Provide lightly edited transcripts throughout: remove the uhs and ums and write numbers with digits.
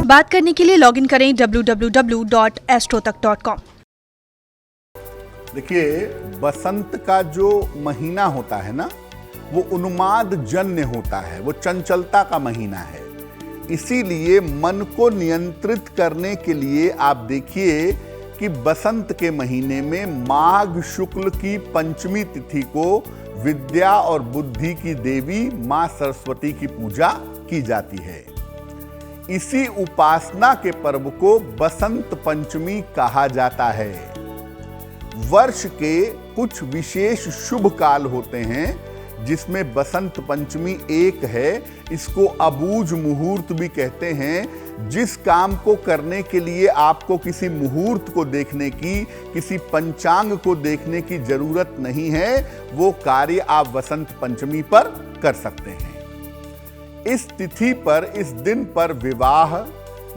बात करने के लिए लॉगिन करें www.astrotak.com। देखिए, बसंत का जो महीना होता है ना, वो उन्माद जन्य होता है, वो चंचलता का महीना है। इसीलिए मन को नियंत्रित करने के लिए आप देखिए कि बसंत के महीने में माघ शुक्ल की पंचमी तिथि को विद्या और बुद्धि की देवी मां सरस्वती की पूजा की जाती है। इसी उपासना के पर्व को बसंत पंचमी कहा जाता है। वर्ष के कुछ विशेष शुभ काल होते हैं जिसमें बसंत पंचमी एक है। इसको अबूझ मुहूर्त भी कहते हैं। जिस काम को करने के लिए आपको किसी मुहूर्त को देखने की, किसी पंचांग को देखने की जरूरत नहीं है, वो कार्य आप बसंत पंचमी पर कर सकते हैं। इस तिथि पर, इस दिन पर विवाह,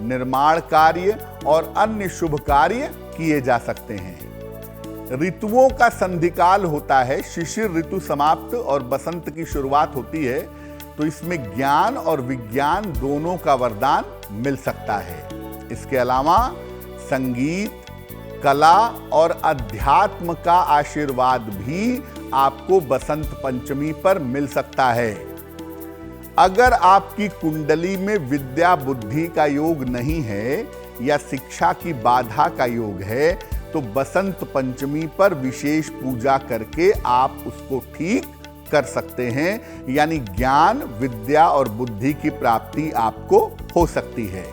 निर्माण कार्य और अन्य शुभ कार्य किए जा सकते हैं। ऋतुओं का संधिकाल होता है। शिशिर ऋतु समाप्त और बसंत की शुरुआत होती है, तो इसमें ज्ञान और विज्ञान दोनों का वरदान मिल सकता है। इसके अलावा संगीत, कला और अध्यात्म का आशीर्वाद भी आपको बसंत पंचमी पर मिल सकता है। अगर आपकी कुंडली में विद्या बुद्धि का योग नहीं है या शिक्षा की बाधा का योग है, तो बसंत पंचमी पर विशेष पूजा करके आप उसको ठीक कर सकते हैं। यानी ज्ञान, विद्या और बुद्धि की प्राप्ति आपको हो सकती है।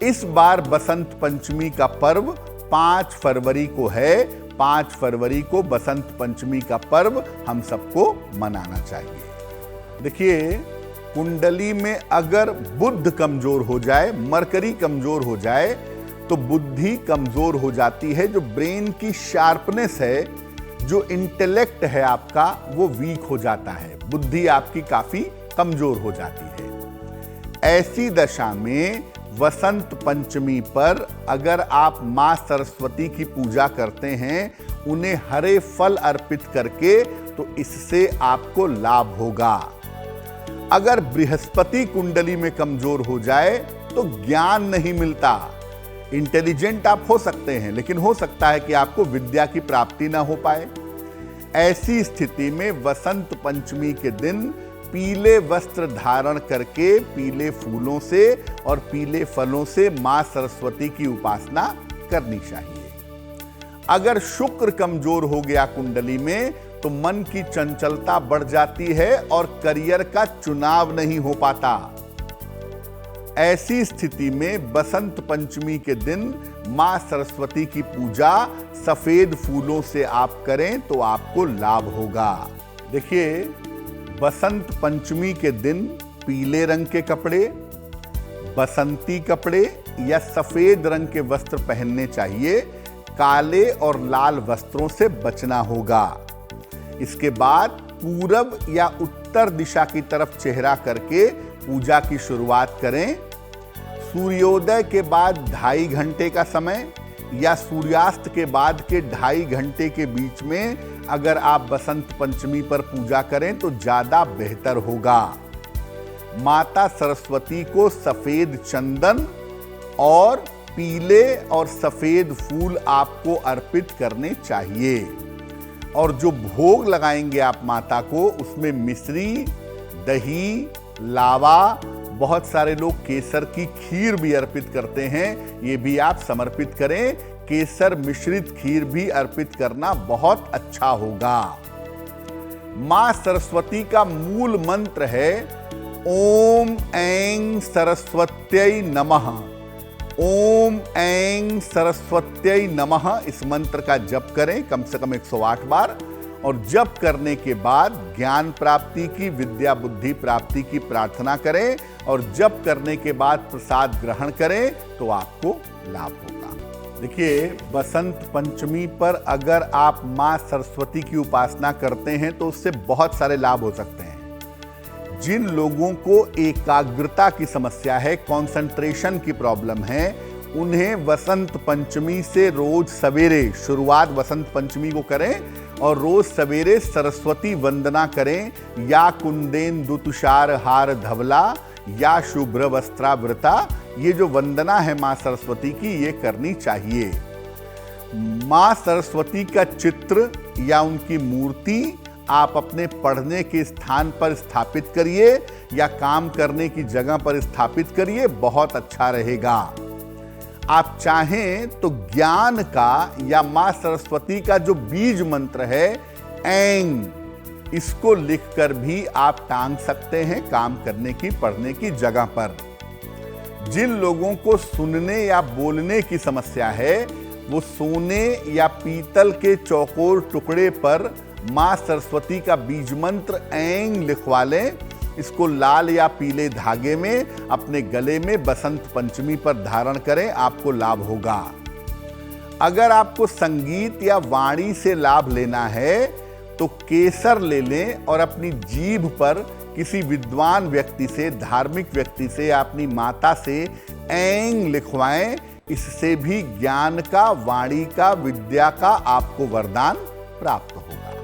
इस बार बसंत पंचमी का पर्व 5 फरवरी को है। 5 फरवरी को बसंत पंचमी का पर्व हम सबको मनाना चाहिए। देखिए, कुंडली में अगर बुध कमजोर हो जाए, मरकरी कमजोर हो जाए, तो बुद्धि कमजोर हो जाती है। जो ब्रेन की शार्पनेस है, जो इंटेलेक्ट है आपका, वो वीक हो जाता है। बुद्धि आपकी काफी कमजोर हो जाती है। ऐसी दशा में वसंत पंचमी पर अगर आप मां सरस्वती की पूजा करते हैं, उन्हें हरे फल अर्पित करके, तो इससे आपको लाभ होगा। अगर बृहस्पति कुंडली में कमजोर हो जाए तो ज्ञान नहीं मिलता। इंटेलिजेंट आप हो सकते हैं, लेकिन हो सकता है कि आपको विद्या की प्राप्ति ना हो पाए। ऐसी स्थिति में वसंत पंचमी के दिन पीले वस्त्र धारण करके, पीले फूलों से और पीले फलों से मां सरस्वती की उपासना करनी चाहिए। अगर शुक्र कमजोर हो गया कुंडली में, तो मन की चंचलता बढ़ जाती है और करियर का चुनाव नहीं हो पाता। ऐसी स्थिति में बसंत पंचमी के दिन मां सरस्वती की पूजा सफेद फूलों से आप करें तो आपको लाभ होगा। देखिए, बसंत पंचमी के दिन पीले रंग के कपड़े, बसंती कपड़े या सफेद रंग के वस्त्र पहनने चाहिए। काले और लाल वस्त्रों से बचना होगा। इसके बाद पूरब या उत्तर दिशा की तरफ चेहरा करके पूजा की शुरुआत करें। सूर्योदय के बाद 2.5 घंटे का समय या सूर्यास्त के बाद के 2.5 घंटे के बीच में अगर आप बसंत पंचमी पर पूजा करें तो ज्यादा बेहतर होगा। माता सरस्वती को सफेद चंदन और पीले और सफेद फूल आपको अर्पित करने चाहिए। और जो भोग लगाएंगे आप माता को, उसमें मिश्री, दही, लावा, बहुत सारे लोग केसर की खीर भी अर्पित करते हैं। ये भी आप समर्पित करें। केसर मिश्रित खीर भी अर्पित करना बहुत अच्छा होगा। मां सरस्वती का मूल मंत्र है ओम ऐं सरस्वत्यै नमः। ओम ऐं सरस्वत्यै नमः, इस मंत्र का जप करें कम से कम 108 बार। और जप करने के बाद ज्ञान प्राप्ति की, विद्या बुद्धि प्राप्ति की प्रार्थना करें। और जप करने के बाद प्रसाद ग्रहण करें तो आपको लाभ होगा। देखिए, बसंत पंचमी पर अगर आप मां सरस्वती की उपासना करते हैं तो उससे बहुत सारे लाभ हो सकते हैं। जिन लोगों को एकाग्रता की समस्या है, कंसंट्रेशन की प्रॉब्लम है, उन्हें वसंत पंचमी से रोज सवेरे, शुरुआत वसंत पंचमी को करें और रोज सवेरे सरस्वती वंदना करें। या कुंदेन्दु तुषार हार धवला, या शुभ्र वस्त्रावृता, ये जो वंदना है मां सरस्वती की, ये करनी चाहिए। मां सरस्वती का चित्र या उनकी मूर्ति आप अपने पढ़ने के स्थान पर स्थापित करिए या काम करने की जगह पर स्थापित करिए, बहुत अच्छा रहेगा। आप चाहें तो ज्ञान का या मां सरस्वती का जो बीज मंत्र है ऐंग, इसको लिखकर भी आप टांग सकते हैं काम करने की, पढ़ने की जगह पर। जिन लोगों को सुनने या बोलने की समस्या है, वो सोने या पीतल के चौकोर टुकड़े पर मां सरस्वती का बीज मंत्र ऐंग लिखवा लें। इसको लाल या पीले धागे में अपने गले में बसंत पंचमी पर धारण करें, आपको लाभ होगा। अगर आपको संगीत या वाणी से लाभ लेना है तो केसर ले लें और अपनी जीभ पर किसी विद्वान व्यक्ति से, धार्मिक व्यक्ति से या अपनी माता से ऐंग लिखवाएं। इससे भी ज्ञान का, वाणी का, विद्या का आपको वरदान प्राप्त होगा।